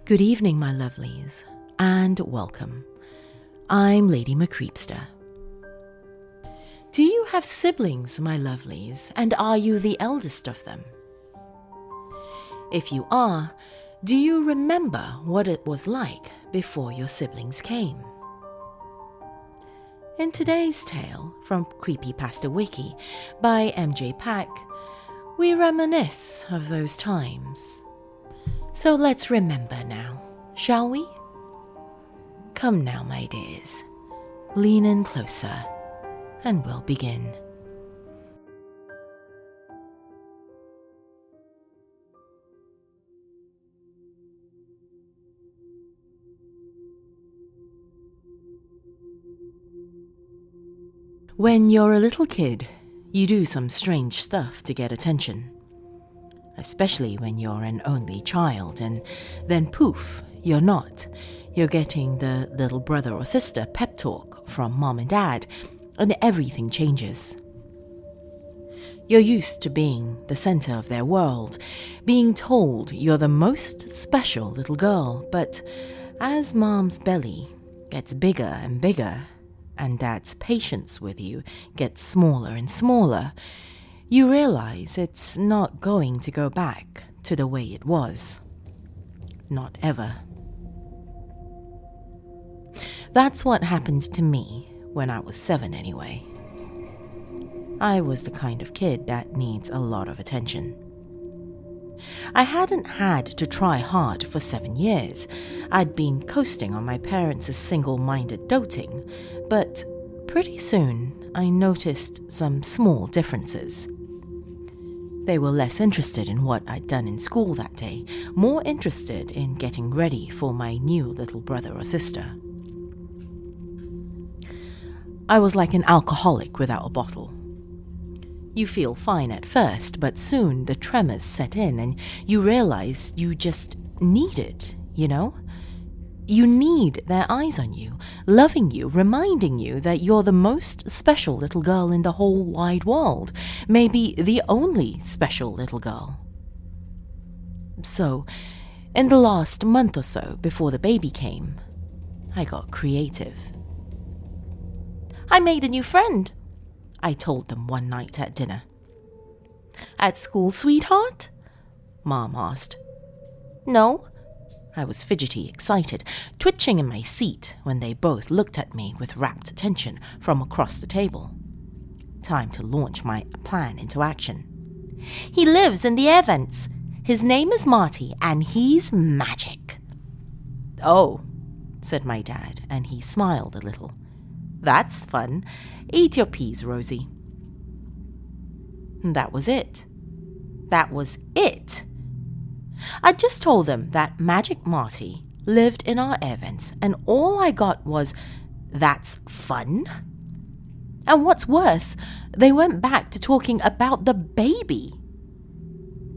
Good evening, my lovelies, and welcome. I'm Lady Creepypasta. Do you have siblings, my lovelies, and are you the eldest of them? If you are, do you remember what it was like before your siblings came? In today's tale from Creepypasta Wiki by mjpack, we reminisce of those times. So let's remember now, shall we? Come now, my dears, lean in closer, and we'll begin. When you're a little kid, you do some strange stuff to get attention. Especially when you're an only child, and then poof, you're not. You're getting the little brother or sister pep talk from mom and dad, and everything changes. You're used to being the center of their world, being told you're the most special little girl, but as mom's belly gets bigger and bigger, and dad's patience with you gets smaller and smaller, you realize it's not going to go back to the way it was. Not ever. That's what happened to me when I was 7 anyway. I was the kind of kid that needs a lot of attention. I hadn't had to try hard for 7 years. I'd been coasting on my parents' single-minded doting, but pretty soon I noticed some small differences. They were less interested in what I'd done in school that day, more interested in getting ready for my new little brother or sister. I was like an alcoholic without a bottle. You feel fine at first, but soon the tremors set in and you realize you just need it, you know? You need their eyes on you, loving you, reminding you that you're the most special little girl in the whole wide world, maybe the only special little girl. So, in the last month or so before the baby came, I got creative. I made a new friend, I told them one night at dinner. At school, sweetheart? Mom asked. No. I was fidgety, excited, twitching in my seat when they both looked at me with rapt attention from across the table. Time to launch my plan into action. He lives in the air vents. His name is Marty, and he's magic. Oh, said my dad, and he smiled a little. That's fun. Eat your peas, Rosie. That was it. That was it. I just told them that Magic Marty lived in our air vents, and all I got was, that's fun? And what's worse, they went back to talking about the baby.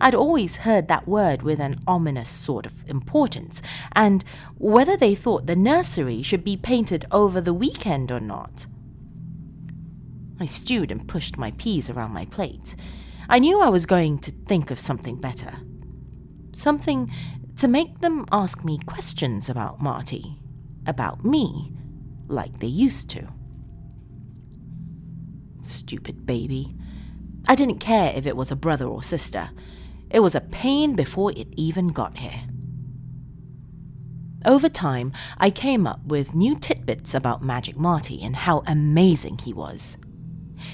I'd always heard that word with an ominous sort of importance, and whether they thought the nursery should be painted over the weekend or not. I stewed and pushed my peas around my plate. I knew I was going to think of something better. Something to make them ask me questions about Marty, about me, like they used to. Stupid baby. I didn't care if it was a brother or sister. It was a pain before it even got here. Over time, I came up with new tidbits about Magic Marty and how amazing he was.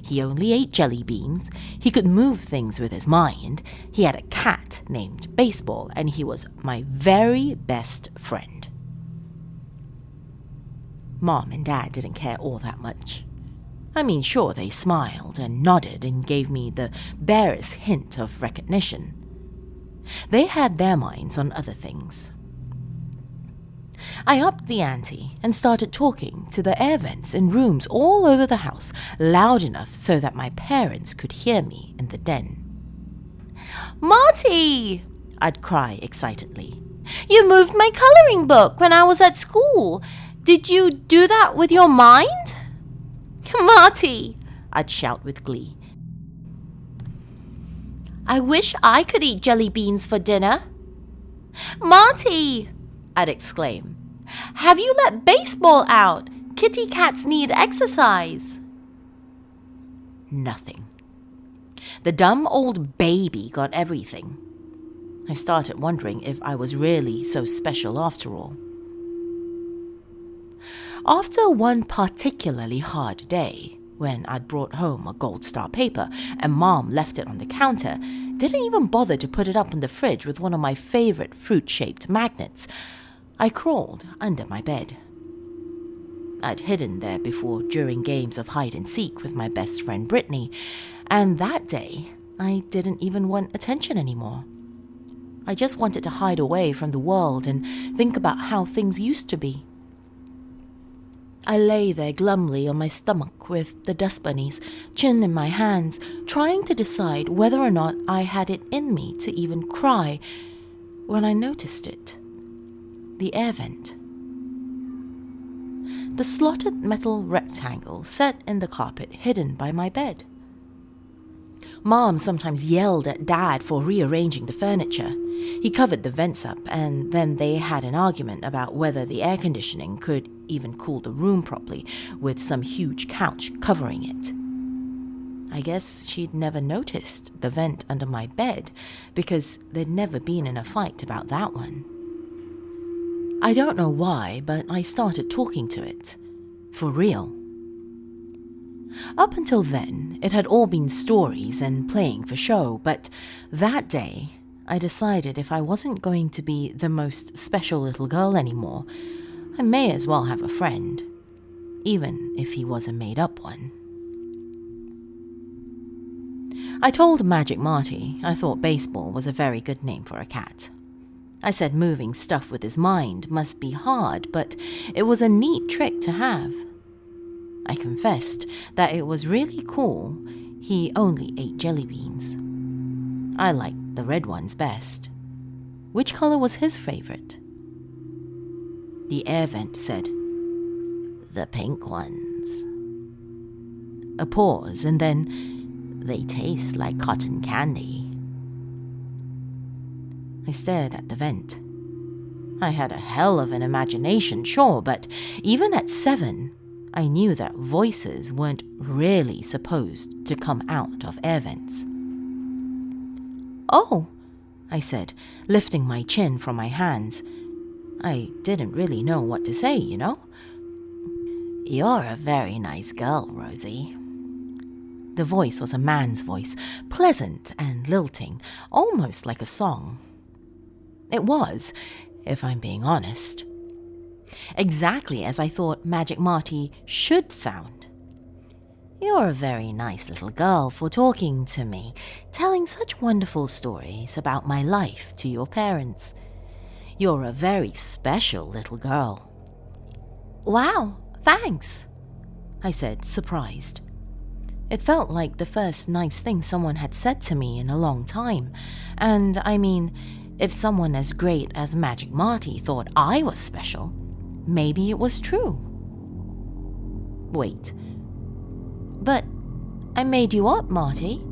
He only ate jelly beans, he could move things with his mind, he had a cat named Baseball, and he was my very best friend. Mom and Dad didn't care all that much. I mean, sure, they smiled and nodded and gave me the barest hint of recognition. They had their minds on other things. I upped the ante and started talking to the air vents in rooms all over the house, loud enough so that my parents could hear me in the den. Marty! I'd cry excitedly. You moved my coloring book when I was at school. Did you do that with your mind? Marty! I'd shout with glee. I wish I could eat jelly beans for dinner. Marty! I'd exclaim. "Have you let baseball out? Kitty cats need exercise." Nothing. The dumb old baby got everything. I started wondering if I was really so special after all. After one particularly hard day, when I'd brought home a Gold Star paper and Mom left it on the counter, didn't even bother to put it up in the fridge with one of my favorite fruit-shaped magnets, I crawled under my bed. I'd hidden there before during games of hide and seek with my best friend Brittany, and that day I didn't even want attention anymore. I just wanted to hide away from the world and think about how things used to be. I lay there glumly on my stomach with the dust bunnies, chin in my hands, trying to decide whether or not I had it in me to even cry, when I noticed it. The air vent. The slotted metal rectangle set in the carpet hidden by my bed. Mom sometimes yelled at Dad for rearranging the furniture. He covered the vents up, and then they had an argument about whether the air conditioning could even cool the room properly with some huge couch covering it. I guess she'd never noticed the vent under my bed because there'd never been in a fight about that one. I don't know why, but I started talking to it. For real. Up until then, it had all been stories and playing for show, but that day, I decided if I wasn't going to be the most special little girl anymore, I may as well have a friend, even if he was a made-up one. I told Magic Marty I thought Baseball was a very good name for a cat. I said moving stuff with his mind must be hard, but it was a neat trick to have. I confessed that it was really cool he only ate jelly beans. I liked the red ones best. Which color was his favorite? The air vent said, "The pink ones." A pause, and then, "They taste like cotton candy." I stared at the vent. I had a hell of an imagination, sure, but even at 7, I knew that voices weren't really supposed to come out of air vents. "Oh," I said, lifting my chin from my hands. I didn't really know what to say, you know? "You're a very nice girl, Rosie." The voice was a man's voice, pleasant and lilting, almost like a song. It was, if I'm being honest. Exactly as I thought Magic Marty should sound. "You're a very nice little girl for talking to me, telling such wonderful stories about my life to your parents. You're a very special little girl." "Wow, thanks," I said, surprised. It felt like the first nice thing someone had said to me in a long time, and I mean, if someone as great as Magic Marty thought I was special, maybe it was true. Wait. "But I made you up, Marty."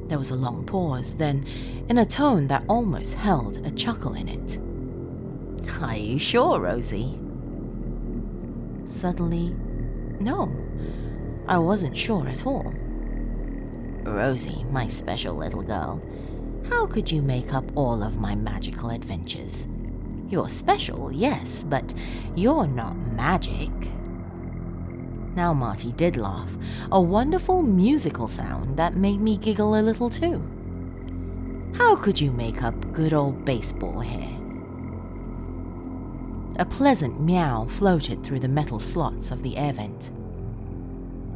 There was a long pause, then, in a tone that almost held a chuckle in it, "Are you sure, Rosie?" Suddenly, no, I wasn't sure at all. "Rosie, my special little girl, how could you make up all of my magical adventures? You're special, yes, but you're not magic." Now Marty did laugh, a wonderful musical sound that made me giggle a little too. "How could you make up good old Baseball here?" A pleasant meow floated through the metal slots of the air vent.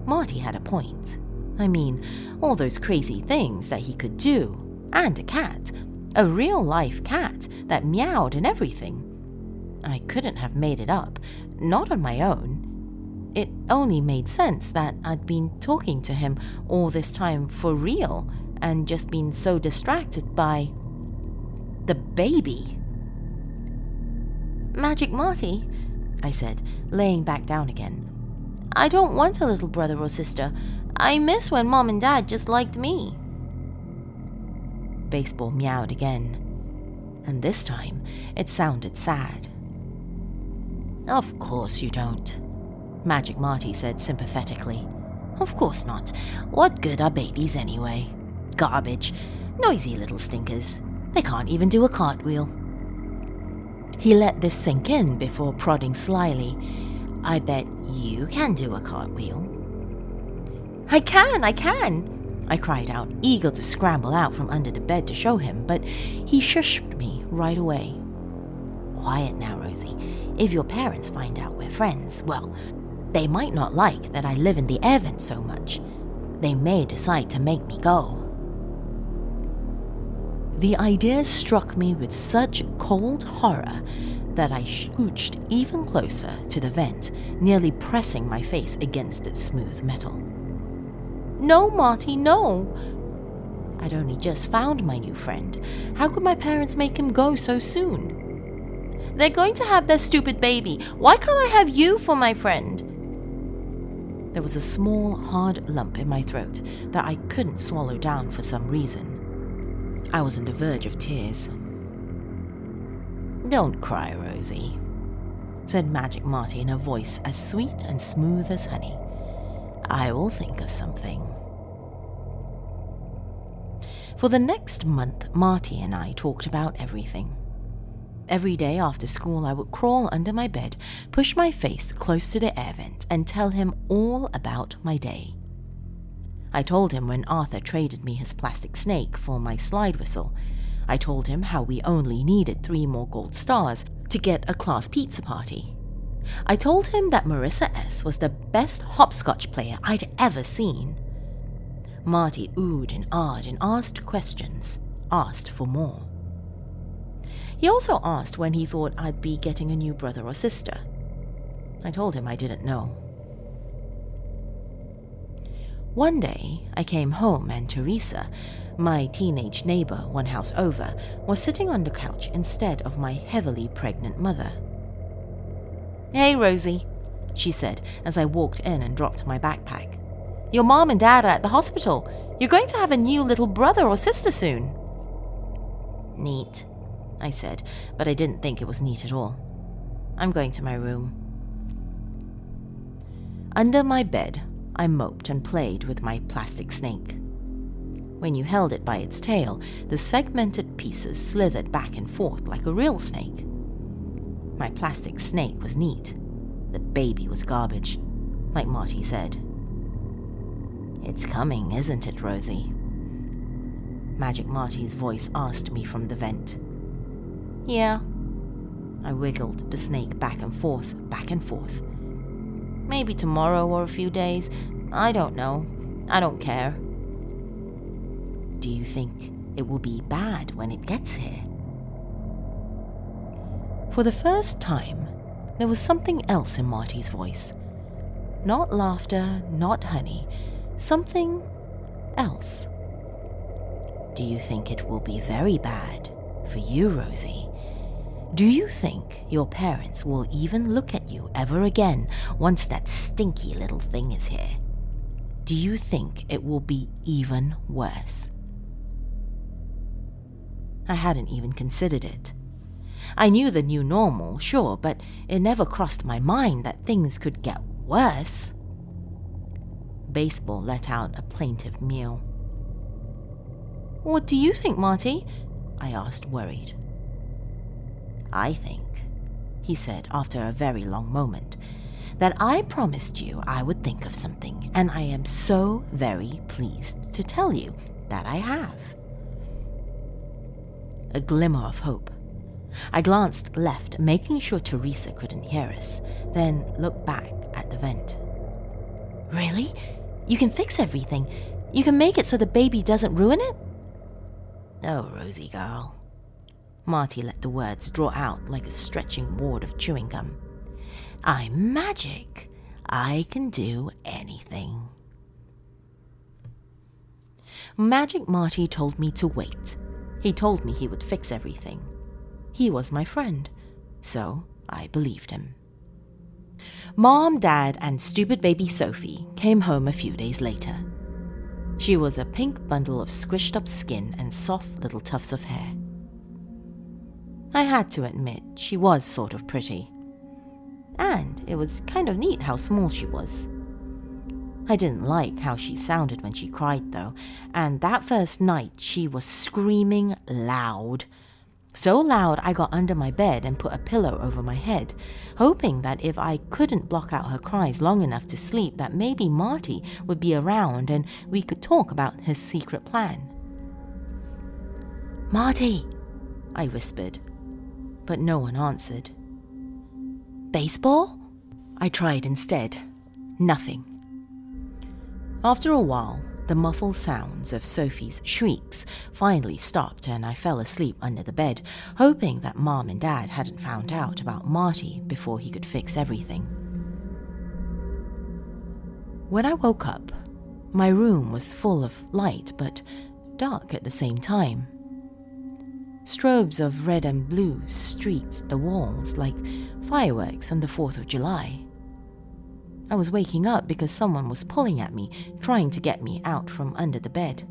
Marty had a point. I mean, all those crazy things that he could do, and a cat, a real-life cat that meowed and everything. I couldn't have made it up, not on my own. It only made sense that I'd been talking to him all this time for real and just been so distracted by the baby. "Magic Marty," I said, laying back down again. "I don't want a little brother or sister. I miss when Mom and Dad just liked me." Baseball meowed again. and this time it sounded sad. "Of course you don't," Magic Marty said sympathetically. "Of course not. What good are babies anyway? Garbage. Noisy little stinkers. They can't even do a cartwheel." He let this sink in before prodding slyly. "I bet you can do a cartwheel." I can! I cried out, eager to scramble out from under the bed to show him, but he shushed me right away. "Quiet now, Rosie. If your parents find out we're friends, well, they might not like that I live in the air vent so much. They may decide to make me go." The idea struck me with such cold horror that I scooched even closer to the vent, nearly pressing my face against its smooth metal. "No, Marty, no!" I'd only just found my new friend. How could my parents make him go so soon? "They're going to have their stupid baby. Why can't I have you for my friend?" There was a small, hard lump in my throat that I couldn't swallow down for some reason. I was on the verge of tears. "Don't cry, Rosie," said Magic Marty in a voice as sweet and smooth as honey. "I will think of something." For the next month, Marty and I talked about everything. Every day after school, I would crawl under my bed, push my face close to the air vent, and tell him all about my day. I told him when Arthur traded me his plastic snake for my slide whistle. I told him how we only needed 3 more gold stars to get a class pizza party. I told him that Marissa S. was the best hopscotch player I'd ever seen. Marty oohed and ahed and asked questions, asked for more. He also asked when he thought I'd be getting a new brother or sister. I told him I didn't know. One day, I came home and Teresa, my teenage neighbor 1 house over, was sitting on the couch instead of my heavily pregnant mother. "Hey, Rosie," she said as I walked in and dropped my backpack. "Your mom and dad are at the hospital. You're going to have a new little brother or sister soon." "Neat," I said, but I didn't think it was neat at all. "I'm going to my room." Under my bed, I moped and played with my plastic snake. When you held it by its tail, the segmented pieces slithered back and forth like a real snake. My plastic snake was neat. The baby was garbage, like Marty said. "It's coming, isn't it, Rosie?" Magic Marty's voice asked me from the vent. "Yeah." I wiggled the snake back and forth, back and forth. "Maybe tomorrow or a few days. I don't know. I don't care." "Do you think it will be bad when it gets here?" For the first time, there was something else in Marty's voice. Not laughter, not honey. Something else. "Do you think it will be very bad for you, Rosie? Do you think your parents will even look at you ever again once that stinky little thing is here? Do you think it will be even worse?" I hadn't even considered it. I knew the new normal, sure, but it never crossed my mind that things could get worse. Baseball let out a plaintive mew. "What do you think, Marty?" I asked, worried. "I think," he said after a very long moment, "that I promised you I would think of something, and I am so very pleased to tell you that I have." A glimmer of hope. I glanced left, making sure Teresa couldn't hear us, then looked back at the vent. "Really? You can fix everything? You can make it so the baby doesn't ruin it?" "Oh, Rosie girl." Marty let the words draw out like a stretching wad of chewing gum. "I'm magic. I can do anything." Magic Marty told me to wait. He told me he would fix everything. He was my friend, so I believed him. Mom, Dad, and stupid baby Sophie came home a few days later. She was a pink bundle of squished up skin and soft little tufts of hair. I had to admit she was sort of pretty. And it was kind of neat how small she was. I didn't like how she sounded when she cried though, and that first night she was screaming loud. So loud I got under my bed and put a pillow over my head, hoping that if I couldn't block out her cries long enough to sleep that maybe Marty would be around and we could talk about his secret plan. "Marty," I whispered, but no one answered. "Baseball?" I tried instead. Nothing. After a while, the muffled sounds of Sophie's shrieks finally stopped and I fell asleep under the bed, hoping that Mom and Dad hadn't found out about Marty before he could fix everything. When I woke up, my room was full of light but dark at the same time. Strobes of red and blue streaked the walls like fireworks on the 4th of July. I was waking up because someone was pulling at me, trying to get me out from under the bed.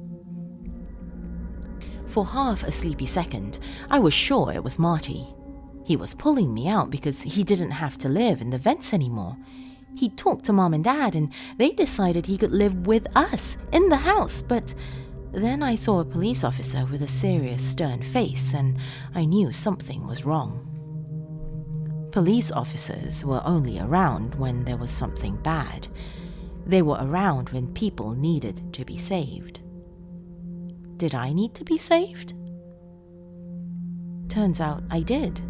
For half a sleepy second, I was sure it was Marty. He was pulling me out because he didn't have to live in the vents anymore. He talked to Mom and Dad and they decided he could live with us in the house, but then I saw a police officer with a serious, stern face and I knew something was wrong. Police officers were only around when there was something bad. They were around when people needed to be saved. Did I need to be saved? Turns out I did.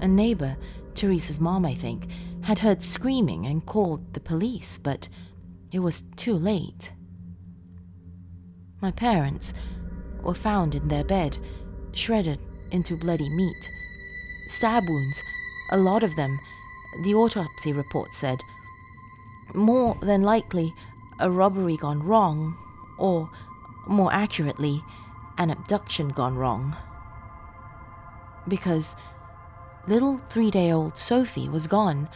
A neighbor, Teresa's mom I think, had heard screaming and called the police, but it was too late. My parents were found in their bed, shredded into bloody meat. Stab wounds, a lot of them, the autopsy report said. More than likely, a robbery gone wrong, or, more accurately, an abduction gone wrong. Because little 3-day-old Sophie was gone,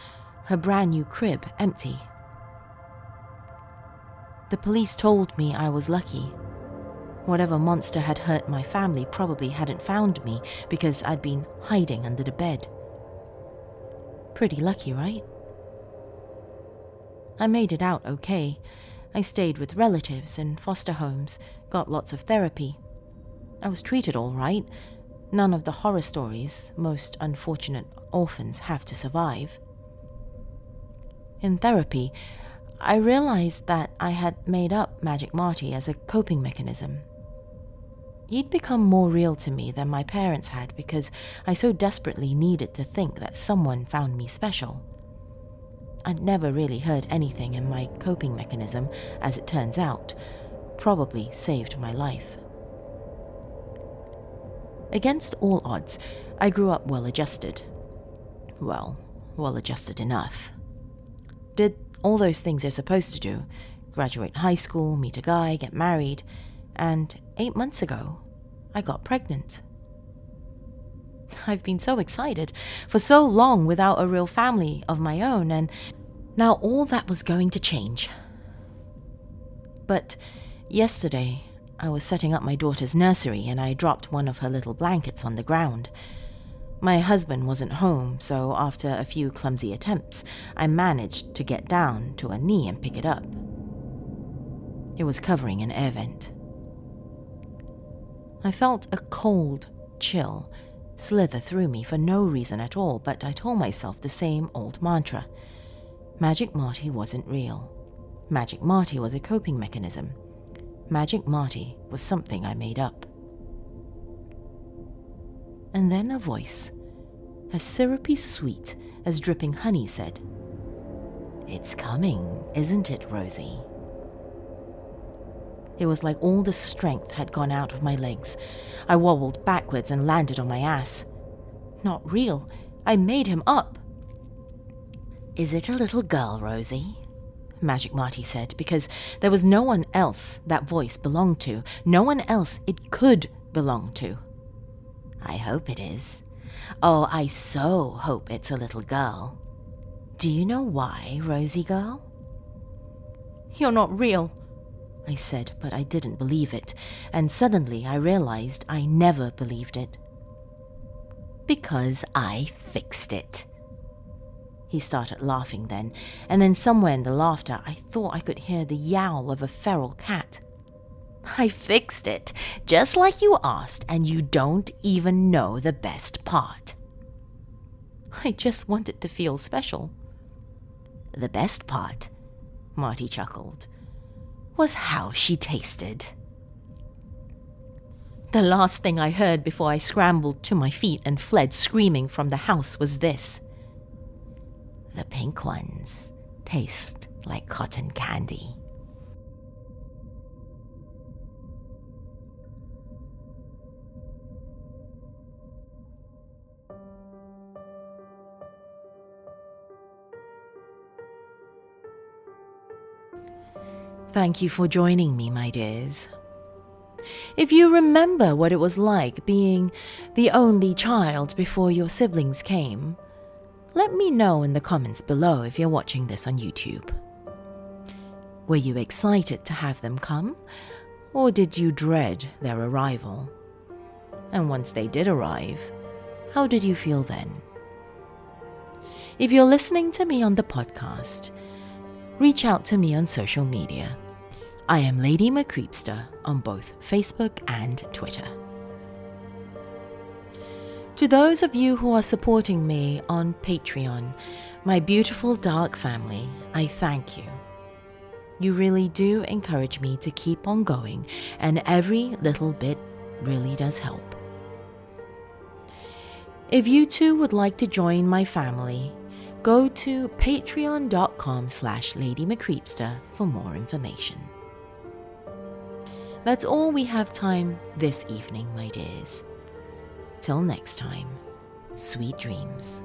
her brand new crib empty. The police told me I was lucky. Whatever monster had hurt my family probably hadn't found me because I'd been hiding under the bed. Pretty lucky, right? I made it out okay. I stayed with relatives in foster homes, got lots of therapy. I was treated all right. None of the horror stories most unfortunate orphans have to survive. In therapy, I realized that I had made up Magic Marty as a coping mechanism. He'd become more real to me than my parents had because I so desperately needed to think that someone found me special. I'd never really heard anything, and my coping mechanism, as it turns out, probably saved my life. Against all odds, I grew up well-adjusted. Well adjusted enough. Did all those things you're supposed to do. Graduate high school, meet a guy, get married, and 8 months ago, I got pregnant. I've been so excited for so long without a real family of my own, and now all that was going to change. But yesterday, I was setting up my daughter's nursery and I dropped one of her little blankets on the ground. My husband wasn't home, so after a few clumsy attempts, I managed to get down to a knee and pick it up. It was covering an air vent. I felt a cold chill slither through me for no reason at all, but I told myself the same old mantra. Magic Marty wasn't real. Magic Marty was a coping mechanism. Magic Marty was something I made up. And then a voice, as syrupy sweet as dripping honey, said, "It's coming, isn't it, Rosie?" It was like all the strength had gone out of my legs. I wobbled backwards and landed on my ass. Not real. I made him up. "Is it a little girl, Rosie?" Magic Marty said, because there was no one else that voice belonged to, no one else it could belong to. "I hope it is. Oh, I so hope it's a little girl. Do you know why, Rosie girl?" "You're not real," I said, but I didn't believe it, and suddenly I realized I never believed it. Because I fixed it. He started laughing then, and then somewhere in the laughter, I thought I could hear the yowl of a feral cat. I fixed it, just like you asked, and you don't even know the best part. I just wanted to feel special. The best part, Marty chuckled, was how she tasted. The last thing I heard before I scrambled to my feet and fled screaming from the house was this. The pink ones taste like cotton candy. Thank you for joining me, my dears. If you remember what it was like being the only child before your siblings came, let me know in the comments below if you're watching this on YouTube. Were you excited to have them come, or did you dread their arrival? And once they did arrive, how did you feel then? If you're listening to me on the podcast, reach out to me on social media. I am Lady Creepypasta on both Facebook and Twitter. To those of you who are supporting me on Patreon, my beautiful dark family, I thank you. You really do encourage me to keep on going, and every little bit really does help. If you too would like to join my family, go to patreon.com/LadyMcCreepypasta for more information. That's all we have time this evening, my dears. Till next time, sweet dreams.